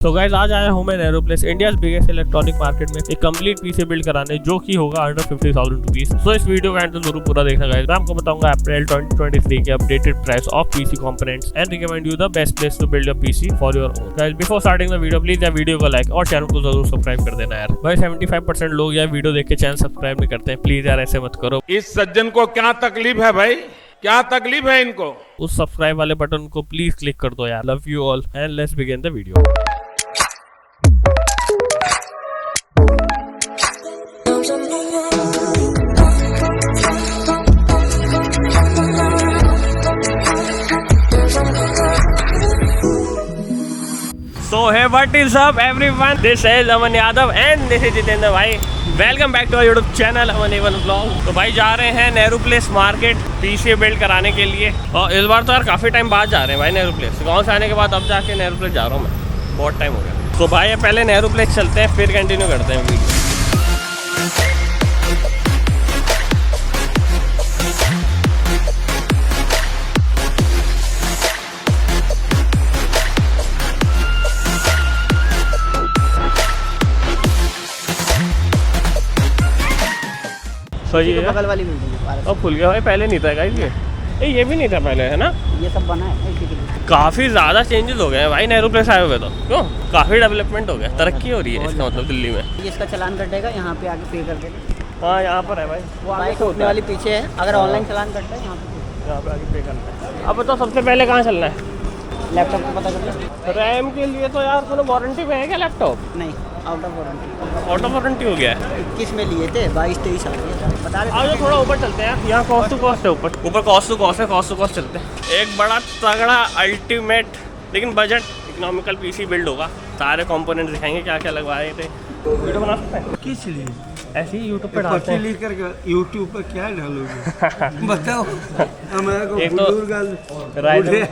तो गाइस आज आया हूँ मैं Nehru place India biggest electronic market में एक कंप्लीट पीसी बिल्ड कराने जो कि होगा अंडर 50,000 रुपीज। सो इस वीडियो का एंड तक जरूर पूरा देखना गाइस। मैं आपको बताऊंगा अप्रैल 2023 के updated price of PC components and recommend you the best place to build your PC for your own. Guys before starting the video please यार वीडियो को लाइक और चैनल को जरूर सब्सक्राइब कर देना यार। भाई 75% लोग यार वीडियो देख के चैनल सब्सक्राइब नहीं करते हैं, प्लीज यार ऐसे मत करो। इस सज्जन को क्या तकलीफ है भाई, क्या तकलीफ है इनको? उस सब्सक्राइब वाले बटन को प्लीज क्लिक कर दो यार। Love you all and let's begin the video. So hey, what is up everyone? This is Aman Yadav and this is Jitendra भाई। Welcome back to our YouTube channel Aman A one blog. तो भाई जा रहे हैं Nehru place market PC build कराने के लिए और इस बार तो यार काफ़ी टाइम बाद जा रहे हैं भाई नेहरू प्लेस। गाँव से आने के बाद अब जाके नेहरू प्लेस जा रहा हूँ मैं, बहुत टाइम हो गया। तो भाई पहले नेहरू प्लेस चलते हैं फिर कंटिन्यू करते हैं वीडियो। सही है, बगल वाली बिल्डिंग है। अब खुल गया भाई, पहले नहीं था गाइस ये भी नहीं था पहले, है ना? ये सब बना है इसी के लिए। काफ़ी ज़्यादा चेंजेस हो गए हैं भाई नेहरू प्लेस आए हुए तो। क्यों? काफ़ी डेवलपमेंट हो गया, तरक्की हो रही है इसका मतलब दिल्ली में। ये इसका चालान कटेगा, यहाँ पे आके पे कर देगा। हाँ यहाँ पर है भाई, वो आगे बाइक से उठने होता है, वाली पीछे है। अगर ऑनलाइन चालान कटता है यहाँ पे आगे पे करना है। अब तो सबसे पहले कहाँ चलना है? लैपटॉप को पता कर लो। रैम के लिए तो यार तूने वारंटी पे है क्या लैपटॉप? नहीं, out of warranty. Out of warranty हो गया है। 21 में लिए थे, 22-23 आ गए। बता रहे आज थोड़ा ऊपर चलते हैं, यहाँ कॉस्ट टू कॉस्ट है, ऊपर कॉस्ट टू कॉस्ट है, कॉस्ट टू कॉस्ट चलते हैं। एक बड़ा तगड़ा अल्टीमेट लेकिन बजट इकोनॉमिकल पीसी बिल्ड होगा। सारे कंपोनेंट दिखाएंगे क्या क्या लगवाए थे। वीडियो बना सकते हैं? किस लिए? ऐसे ही यूट्यूब पे डालते हैं। लिख करके यूट्यूब पर क्या डालोगे? बताओ। हमारे को एक तो बुजुर्ग Ryzen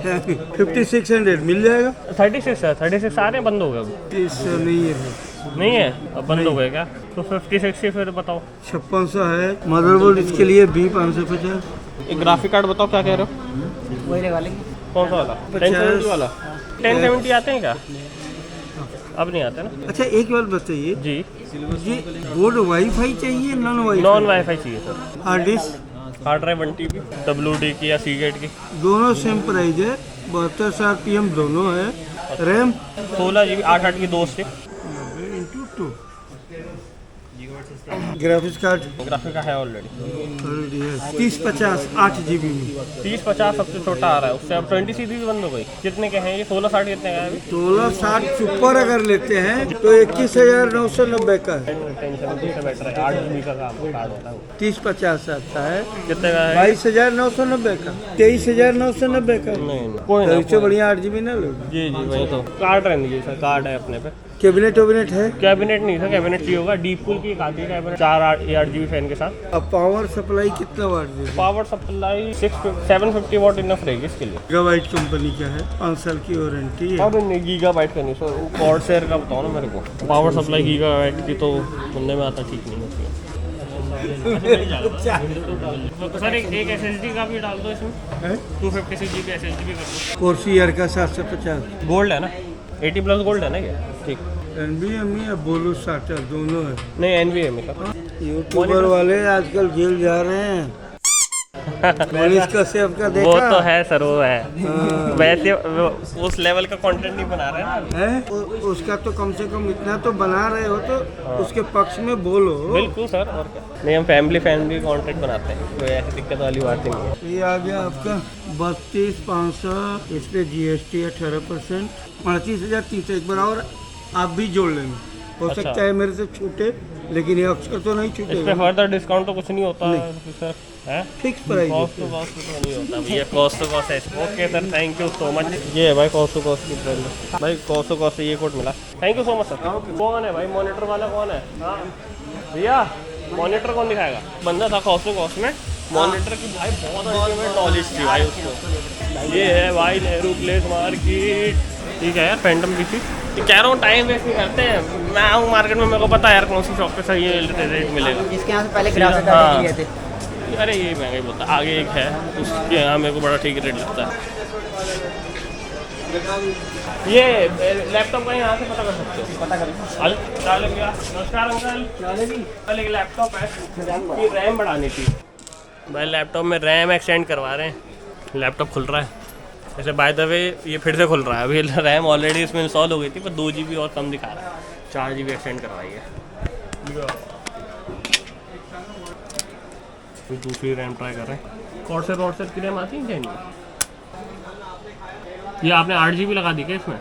5600 मिल जाएगा। 36 है, 36 सारे बंद हो गए अभी। इस नहीं है, नहीं है अब बंद हो गए क्या? तो 50-60 फिर बताओ। 5600 है मदरबोर्ड, इसके लिए B550। एक ग्राफिक कार्ड बताओ क्या कह रहे हो? वही लगा लेंगे। कौन सा वाला? 1070 वाला? 1070 आते हैं क्या? अब नहीं आते ना। अच्छा एक बात बताइए जी, ये बोर्ड वाईफाई चाहिए नॉन वाईफाई? नॉन वाईफाई चाहिए sir. Hard disk hard drive 1 TB WD की या सीगेट की दोनों सेम प्राइस है, 72 RPM दोनों है। रैम 16 GB 8 की 2 स्टिक। × 2 ग्राफिक्स कार्ड ग्राफिक का है ऑलरेडी। 3050 8 GB में। 3050 सबसे छोटा आ रहा है, उससे अब 20 सीरीज बंद हो गई। कितने के हैं ये? 1660 कितने का है अभी? 1660 सुपर अगर लेते हैं तो 21,990 का है। 1070 से बेटर है, 8 GB का काम कार्ड होता है वो। 3050 आता है, कितने का है? 22,990 का, 23,990 का। नहीं कोई तो ना। इससे बढ़िया 8 GB ना लोगे। जी जी वही तो कार्ड रहने दीजिए सर, कार्ड है अपने पे। कैबिनेट वैबिनेट है? कैबिनेट नहीं था, कैबिनेट चाहिए होगा। डीप कूल की एक आती है कैबिनेट, 8 GB फैन के साथ। अब पावर सप्लाई कितना वाट देगा? पावर सप्लाई 750 वाट इनफ रहेगी इसके लिए। गीगाबाइट कंपनी का है, 5 साल की वारंटी है। और गीगाबाइट का नहीं सर, कॉर्सर का बताओ ना मेरे को। पावर सप्लाई गीगाबाइट की तो सुनने में आता ठीक नहीं होती है। तो सर एक SSD का भी डाल दो इसमें, 256 GB SSD भी कर दो। कोर्सियर का 750। गोल्ड है ना? 80+ गोल्ड है ना क्या? ठीक। NVMe या बोलो स्टार्टर दोनों है। नहीं NVMe का। यूट्यूबर वाले आजकल जेल जा रहे हैं। पुलिस का सेफ का देखा? वो तो है सर, वो है। हाँ। वैसे उस लेवल का कंटेंट नहीं बना रहे हैं। है उसका तो कम से कम इतना तो बना रहे हो तो उसके पक्ष में बोलो। बिल्कुल सर, और क्या। नहीं हम फैमिली कंटेंट बनाते हैं, कोई ऐसी दिक्कत वाली बात ही नहीं है। ये आ गया आपका 32,500, इस पे GST 18%, 38,300। एक बार और आप भी जोड़ लेंगे, हो अच्छा। सकता है मेरे से छूटे, लेकिन ये अक्सर तो नहीं इस पे छूटेगा। फर्दर डिस्काउंट तो कुछ नहीं होता है सर, है? Fix price cost to cost तो नहीं होता भैया, कॉस्ट टू कॉस्ट है। Okay sir, thank you so much. ये है भाई कॉस्ट टू कॉस्ट की ब्रांड भाई, कॉस्ट टू कॉस्ट से ये कोड मिला। Thank you so much sir. कौन है भाई मॉनिटर वाला? कौन है? हाँ भैया मॉनिटर कौन दिखाएगा? बंदा था कॉस्ट टू कॉस्ट में मॉनिटर की भाई, बहुत अल्टीमेट नॉलेज थी भाई उसको। ये है भाई नेहरू प्लेस मार्केट, ठीक है यार। फैंटम पीसी कह रहा हूँ, टाइम वेस्ट नहीं करते हैं। मैं आऊँ मार्केट में, मेरे को पता है यार कौन सी शॉप पे सही रेट मिलेगा। इसके यहाँ से पहले ग्राफिक कार्ड लिए थे। अरे ये महंगा ही बोलता। आगे एक है उसके यहाँ मेरे को बड़ा ठीक रेट लगता है। ये लैपटॉप का यहाँ से पता कर सकते हो, पता कर नमस्कार अंकल। कल एक लैपटॉप है कि रैम बढ़ानी थी भाई, लैपटॉप में रैम एक्सटेंड करवा रहे हैं। लैपटॉप खुल रहा है ऐसे, बाय द वे ये फिर से खुल रहा है। अभी रैम ऑलरेडी इसमें इंस्टॉल हो गई थी पर 2 GB और कम दिखा रहा है, 4 GB एक्सटेंड करवाई है। दूसरी रैम ट्राई कर रहे हैं। कॉर्सेर की रैम आती है क्या इनमें? ये आपने 8 GB लगा दी क्या इसमें?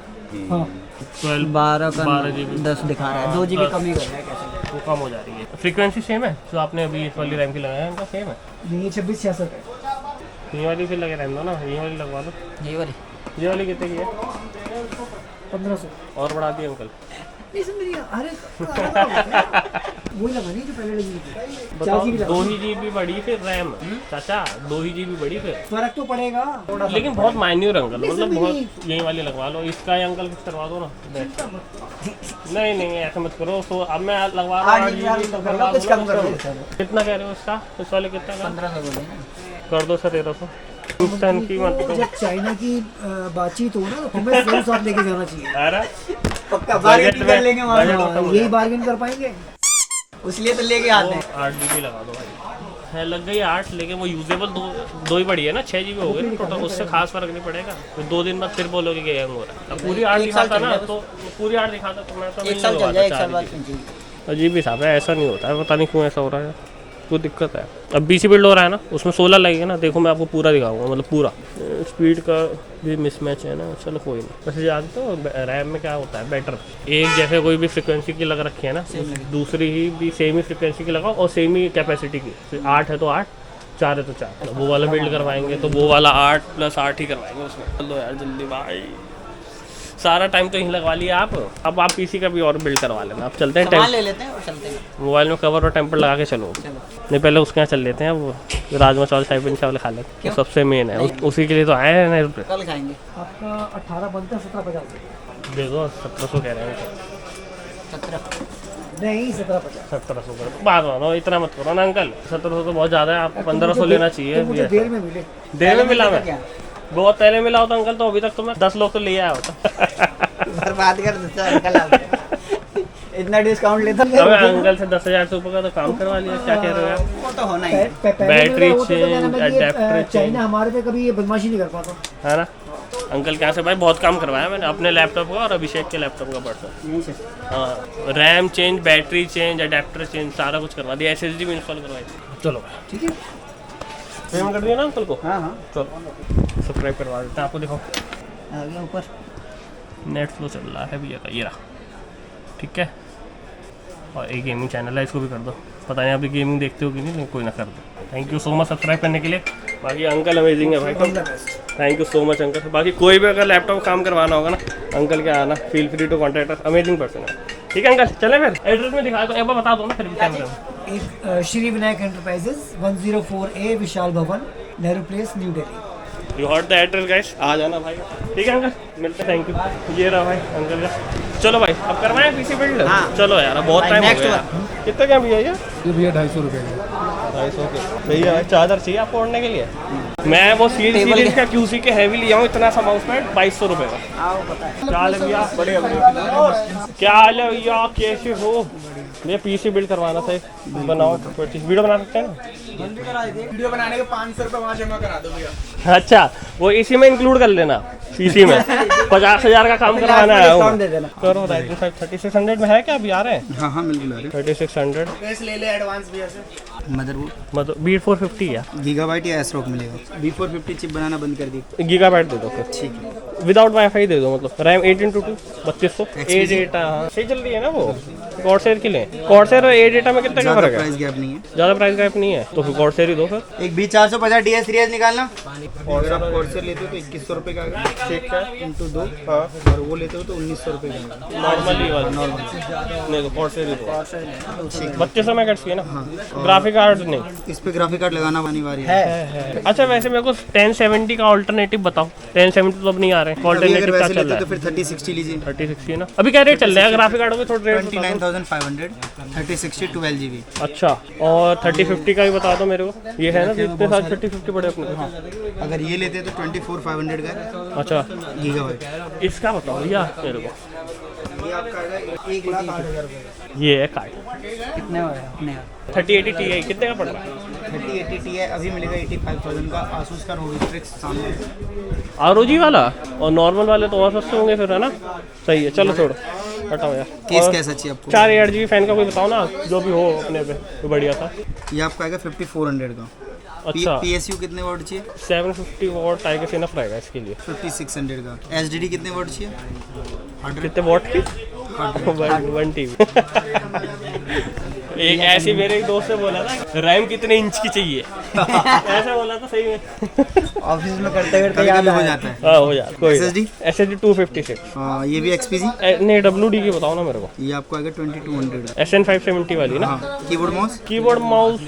हाँ 12 GB 10 दिखा रहा है, 2 GB कम ही कर रहा है कैसे? वो कम हो जा रही है। फ्रीक्वेंसी सेम है जो आपने अभी इस वाली रैम की लगाया है, उनका सेम है। ये 2666 है। ये वाली फिर लगे रहने दो ना, ये वाली लगवा लो। ये वाली कितने की है? 1500 और बढ़ा दी अंकल। अरे वही लगानी जो पहले लगी थी। बताओ 2 ही GB बढ़ी फिर रैम चाचा, 2 ही GB बढ़ी फिर। फर्क तो पड़ेगा लेकिन बहुत माइन्यूर अंकल, मतलब बहुत। यही वाली लगवा लो, इसका ही अंकल कुछ करवा दो ना। नहीं ऐसा मत करो। तो अब मैं लगवा रहा हूँ 8 GB कुछ कम कर दो। कितना कह रहे हो इसका? इस वाले कितना का? 1500 कर दो सर 1300। पाकिस्तान की मत दो। जब चाइना की बातचीत हो ना तो हमें फोन साथ लेके जाना चाहिए। अरे पक्का बार्गेन कर लेंगे वहाँ। यही बार्गेन कर पाएंगे, उसलिए तो लेके आते हैं। 8 GB लगा दो भाई। है लग गई 8, लेकिन वो यूजेबल दो ही बड़ी है ना, 6 GB हो गई टोटल। उससे खास फर्क नहीं पड़ेगा। तो 2 दिन बाद फिर बोलोगे कि हैंग हो रहा है। अब पूरी 8 दिखाता ना, तो पूरी 8 दिखाता तो मैं तो 1 साल चल जाए, 1 साल बाद अजीब हिसाब है। ऐसा नहीं होता है, पता नहीं क्यों ऐसा हो रहा है, कोई दिक्कत है। अब BC बिल्ड हो रहा है ना, उसमें 16 लगेगा ना। देखो मैं आपको पूरा दिखाऊंगा, मतलब पूरा। स्पीड का भी मिसमैच है ना, चलो कोई नहीं। वैसे जानते हो रैम में क्या होता है बेटर, एक जैसे कोई भी फ्रिक्वेंसी की लग रखी है ना, दूसरी ही भी सेम ही फ्रिक्वेंसी की लगाओ और सेम ही कैपेसिटी की। 8 है तो 8, 4 है तो 4। वो वाला बिल्ड करवाएंगे तो वो वाला 8 + 8 ही करवाएंगे उसमें। चलो यार जल्दी भाई, सारा टाइम तो यहीं लगवा लिया आप। अब आप PC का भी और बिल्ड करवा लेना। अब चलते हैं, सामान ले लेते हैं और चलते हैं। मोबाइल में कवर और टेम्पर लगा के चलो। नहीं पहले उसके यहाँ चल लेते हैं, वो राजमा चावल साहिबिन चावल खा लेते हैं, वो सबसे मेन है। उसी के लिए तो आए हैं ना। कल खाएंगे। आपका 18 बनता है 1750। देखो 1700 कह रहे हैं। 17 नहीं 1750। 1700 करो, बात मानो, इतना मत करो ना अंकल। 1700 तो बहुत ज़्यादा है, आपको 1500 लेना चाहिए। मुझे देर में मिले। देर में मिला मैं बहुत पहले मिला होता अंकल, तो अभी तक तो मैं 10 लोग तो ले आया होता। बर्बाद कर देता अंकल आप। इतना डिस्काउंट लेता अबे अंकल से 10,000 से ऊपर का तो काम करवा लिया। क्या कह रहे हो यार? वो तो होना ही है। Battery change, adapter change. China हमारे पे कभी ये बदमाशी नहीं कर पाता है ना अंकल? क्या से भाई बहुत काम करवाया मैंने अपने लैपटॉप का और अभिषेक के लैपटॉप का परसों। हाँ, RAM change, battery change, adapter change, सारा कुछ करवा दिया। SSD भी इंस्टॉल करवाई थी। चलो ठीक है। पेमेंट कर दिया ना अंकल को? हाँ हाँ चलो सब्सक्राइब करवा देते हैं आपको। देखो आ गया ऊपर। नेट फ्लो चल रहा है भैया का, ये रहा। ठीक है, और एक गेमिंग चैनल है, इसको भी कर दो। पता नहीं आप भी गेमिंग देखते हो कि नहीं, कोई ना कर दो। Thank you so much subscribe करने के लिए। बाकी अंकल अमेजिंग है भाई, thank you so much uncle. बाकी कोई भी अगर लैपटॉप काम करवाना होगा ना, अंकल के आना, feel free to contact, amazing person है। ठीक है अंकल, चले फिर एड्रेस में दिखा दो, एक बार बता दो ना फिर भी कैमरे में। एक Shri Vinayak enterprises 104A Vishal Bhawan, Nehru place, new Delhi. You heard the address guys, आ जाना भाई। ठीक है अंकल, मिलते हैं। Thank you. ये रहा भाई अंकल का। चलो भाई अब करवाएं PC बिल्ड। हाँ। चलो यार, बहुत टाइम हो गया। कितना क्या भैया ये? ये भैया 250 रुपये का। 250 के भैया भाई, चादर चाहिए आपको ओढ़ने के लिए? मैं वो सीरीज का QC के हैवी लिया हूँ, इतना सा माउस पैड 2200 रुपये का। आओ पता है। क्या हाल है भैया? बढ़िया बढ़िया। क्या हाल है भैया, कैसे हो? ये PC बिल्ड करवाना था, बनाओ। वीडियो बना सकते हैं ना? वीडियो बनाने के 500 रुपये वहाँ जमा करा दो भैया। अच्छा, वो इसी में इंक्लूड कर लेना। PC में 50,000 का काम करवाना है। डिस्काउंट दे देना। करो 3600 में है क्या? अभी आ रहे हैं? हाँ हाँ बिल्कुल आ रही 3600 पैसे ले ले एडवांस भैया से। मदरबोर्ड मतलब बीट 450 या गीगाबाइट या एसरॉक मिलेगा। B450 चिप बनाना बंद कर दी। गीगाबाइट दे दो फिर। ठीक है। विदाउट वाईफाई दे दो, मतलब रैम 8x2 3200 ए डेटा। हाँ सही चल रही है ना वो? कॉर्सेर के लिए कॉर्सेर और ए डेटा में कितना का फर्क है? प्राइस गैप नहीं है। ज़्यादा प्राइस गैप नहीं है तो फिर कॉर्सेर ही दो फिर। एक B450 DS सीरीज निकालना। अगर आप कॉर्सर लेते हो तो 2100 रुपये का आएगा। ठीक है, इंटू 2। हाँ और वो लेते हो तो 1900 रुपये का आएगा। नॉर्मली वाला नहीं तो कॉर्सेर ही दो। 3200 मेगाहर्ट्ज़ की है ना? ग्राफिक कार्ड नहीं? इस पे ग्राफिक कार्ड लगाना अनिवार्य है। अच्छा वैसे मेरे को 1070 का ऑल्टरनेटिव बताओ। 1070 तो अब नहीं आ रहा रहे हैं? अभी अगर ऑल्टरनेटिव क्या वैसे चल लेते रहा तो है? फिर 3060 लीजिए। 3060 ना, अभी क्या रेट चल रहा है ग्राफिक कार्डों के? थोड़ा रेट बता दो। 29,500 3060 12GB। अच्छा, और 3050 का भी बता दो मेरे को। ये है ना जितने साथ 3050 पड़े अपने को? अगर ये लेते हैं तो 24,500 का है अच्छा, गीगाबाइट। इसका बताओ भैया मेरे को। ये आपका आएगा 1,08,000 रुपये। ये है कार्ड कितने हो रहे हैं अपने 3080 Ti कितने का पड़ रहा है? 3080 Ti अभी मिलेगा 85,000 का। आसूस का ROG Strix सामने है। ROG वाला, और नॉर्मल वाले तो और सस्ते होंगे फिर, है ना? सही है, चलो छोड़ो, हटाओ यार। केस और कैसा चाहिए आपको? 4 8GB फैन का कोई बताओ ना, जो भी हो अपने पे तो बढ़िया था। ये आपका आएगा 5400 का। अच्छा, PSU कितने वॉट चाहिए? 750 वॉट टाइगर इनफ रहेगा इसके लिए। 5600 का। SSD कितने वॉट चाहिए? 100 कितने वॉट की? 1 TB। एक ऐसी मेरे एक दोस्त ने बोला था, रैम कितने इंच की चाहिए? ऐसा बोला था सही में। ऑफिस में करते करते कभी याद कभी हो आया। जाता है। हाँ हो जाता कोई। SSD? SSD 256। ये भी XPG। नहीं, WD की बताओ ना मेरे को। ये आपको आएगा 2200 का। SN 570 वाली ना? हाँ। कीबोर्ड माउस कीबोर्ड माउस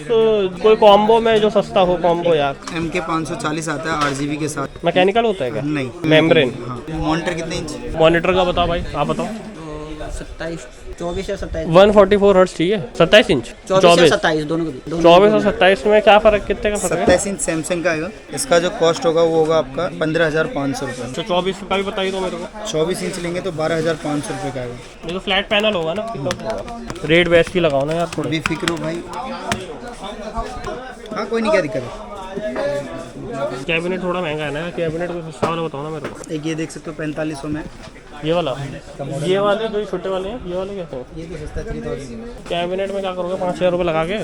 कोई कॉम्बो में जो सस्ता हो कॉम्बो यार। MK 540 आता है 8GB के साथ। मैकेनिकल होता है क्या? नहीं, मेम्ब्रेन। हाँ। मॉनिटर कितने इंच? मॉनिटर का बताओ भाई, आप बताओ। 27 24 या 27 144 हर्ट्ज चाहिए। 27 इंच? 24 या 27 दोनों के बीच। 24 और 27 में क्या फर्क, कितने का फर्क है? 27 इंच सैमसंग का आएगा। इसका जो कॉस्ट होगा वो होगा आपका 15,500 रुपये। तो 24 का भी बताइए तो मेरे को। 24 इंच लेंगे तो 12,500 रुपये का आएगा। ये तो फ्लैट पैनल होगा ना, कितना होगा? रेड बेस्ट की लगाओ ना यार थोड़ी। बेफिक्र हो भाई। हाँ कोई नहीं, क्या दिक्कत है। कैबिनेट थोड़ा महंगा है ना, कैबिनेट को सस्ता वाला बताओ ना मेरे को। एक ये देख सकते हो 4500 में। ये वाला, ये वाले जो छोटे वाले हैं, ये वाले कैसे हैं? ये तो सस्ता 3000। कैबिनेट में क्या करोगे 5,000 रुपये लगा के?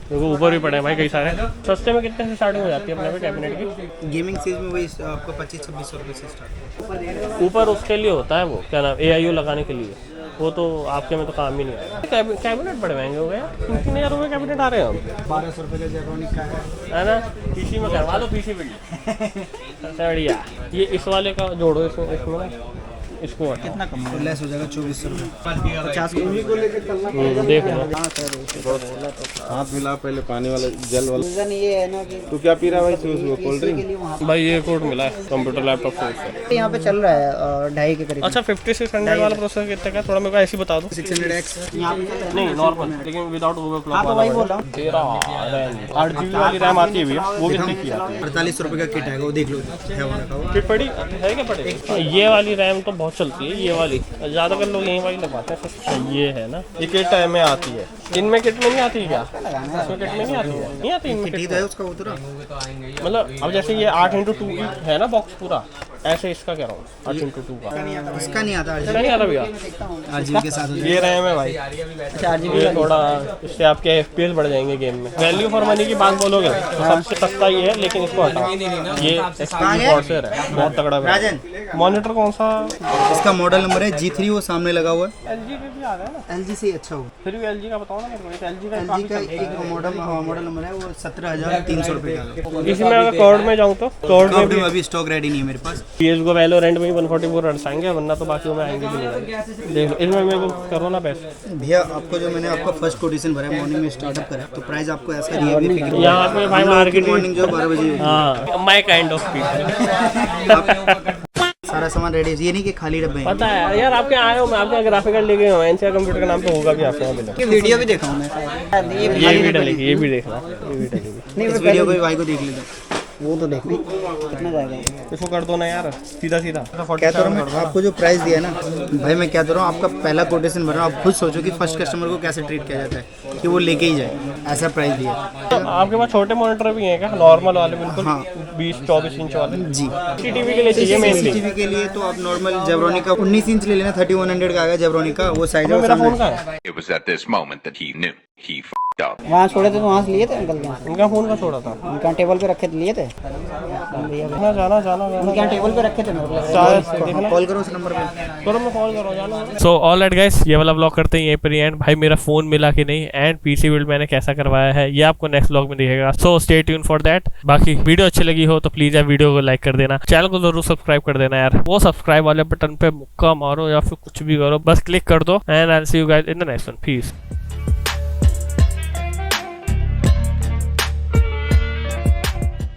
देखो ऊपर भी पड़े हैं भाई कई सारे। सस्ते में कितने से स्टार्टिंग हो जाती है अपने पे कैबिनेट की? गेमिंग सीरीज में वही आपको 25-2600 रुपये से स्टार्ट। ऊपर उसके लिए होता है वो, क्या नाम, AIO लगाने के लिए। वो तो आपके में तो काम ही नहीं आएगा। कैबिनेट बड़े महंगे हो गए, 3,000 रुपये कैबिनेट आ रहे हैं हम। 1200 रुपये का जेब्रॉनिक का है ना? PC में करवा लो, PC बिल्ड। सबसे बढ़िया। ये इस वाले का जोड़ो इसमें ना, इसको कितना कम तो लेस हो जाएगा 2400 रुपये। 50 को लेकर देख लो। हाथ मिला पहले पानी वाला जल वाला। रीजन ये है ना कि तू क्या पी रहा है भाई? सुबह कोल्ड ड्रिंक। के लिए वहाँ भाई ये कोड मिला है कंप्यूटर लैपटॉप से। यहाँ पे चल रहा है 2.5 के करीब। अच्छा, 5600 वाला प्रोसेसर कितने का? थोड़ा मेरे को ऐसे बता दो। 600X। यहाँ पे चल रहा है। नहीं नॉर्मल, लेकिन विदाउट ओवरक्लॉक। हाँ तो वही बोल रहा हूँ। 8GB वाली रैम आती है भैया, वो कितने की आती है? 4800 रुपये का किट आएगा, वो देख लो है वाला का वो। किट पड़ी है क्या? पड़े। ये वाली रैम तो बहुत चलती है, ये वाली ज़्यादातर लोग यही वाली लगवाते हैं। ये है ना, ये किट में आती है। इनमें किट में नहीं आती है क्या? इसमें किट में नहीं आती है? नहीं आती इनमें किट ही किट तो है उसका वो तो ना। मतलब अब जैसे ये 8x2 है ना बॉक्स पूरा, ऐसे इसका कह रहा हूँ 8x2 का। इसका नहीं आता इसका नहीं आता भैया? 8GB के साथ। ये रैम है भाई। अच्छा 8GB ये थोड़ा इससे आपके FPS बढ़ जाएंगे गेम में। वैल्यू फॉर मनी की बात बोलोगे तो सबसे सस्ता ये है, लेकिन इसको हटाओ। ये एक्सपीरियंस कॉर्सर है, बहुत तगड़ा राजन, मॉनिटर। कौन सा? इसका मॉडल नंबर है G3, वो सामने लगा हुआ है। LG का भी आ रहा है ना? LG से ही अच्छा होगा। फिर भी LG का बताओ ना मेरे को। LG का LG का एक मॉडल नंबर है, वो 17,300 रुपये का है। इसमें अगर कॉर्ड में जाऊँ तो कॉर्ड में भी अभी स्टॉक रेडी नहीं है मेरे पास। CS:GO वैलोरेंट में 144 रन आएंगे, वरना तो बाकी में आएंगे भी नहीं। देख लो इसमें मेरे को करो ना पैसे। भैया आपको जो मैंने आपका फर्स्ट कोटेशन भरा है, मॉर्निंग में स्टार्टअप करा तो प्राइस आपको ऐसा नहीं है। यहाँ पे भाई मार्केट मॉर्निंग जो 12 बजे हाँ, माई काइंड ऑफ पीपल। सारा सामान रेडी है, ये नहीं कि खाली डब्बे हैं। पता है यार, आपके आए हो, मैं आपके ग्राफिक कार्ड लेके आया हूँ। एनसीआर कंप्यूटर का नाम तो होगा भी आपके यहाँ मिला। ये वीडियो भी देखा हूँ मैं। ये भी डलेगी, ये भी देखना, ये भी डलेगी। नहीं इस वीडियो को भी भाई को देख लेते। वो तो देखनी कितना जाएगा। इसको कर दो ना यार, सीधा सीधा। क्या करूँ मैं, आपको जो प्राइस दिया है ना भाई, मैं क्या कर रहा हूँ, आपका पहला कोटेशन भर रहा हूँ। आप खुद सोचो कि फर्स्ट कस्टमर को कैसे ट्रीट किया जाता है कि वो लेके ही जाए, ऐसा प्राइस दिया। आपके पास छोटे मॉनिटर भी हैं क्या? नॉर्मल वाले बिल्कुल हाँ। 20-24 इंच वाले? जी। CCTV के लिए चाहिए मेनली। CCTV के लिए तो आप नॉर्मल जेब्रॉनिक का 19 इंच ले लेना, 3100 का आएगा जेब्रॉनिक का, वो साइज है। मेरा फोन का है। It was at this moment that he knew he f***ed up. वहाँ छोड़े थे तो वहाँ से लिए थे अंकल के यहाँ से। इनका फोन का छोड़ा था। उनका टेबल पे रखे थे, लिए थे। जाना उनके यहाँ टेबल पे रखे थे मेरे को। कॉल करो उस नंबर पे। करो, मैं कॉल करो, जाना। सो ऑल राइट गाइस, ये वाला ब्लॉग करते हैं यहीं पर ही एंड। भाई मेरा फोन मिला कि नहीं एंड PC बिल्ड मैंने कैसा करवाया है ये आपको नेक्स्ट ब्लॉग में दिखेगा। So stay tune for that. बाकी वीडियो अच्छी लगी हो तो प्लीज यार वीडियो को लाइक कर देना, चैनल को जरूर सब्सक्राइब कर देना यार। वो सब्सक्राइब वाले बटन पे मुक्का मारो या फिर कुछ भी करो, बस क्लिक कर दो and I will see you guys in the next one. Piece.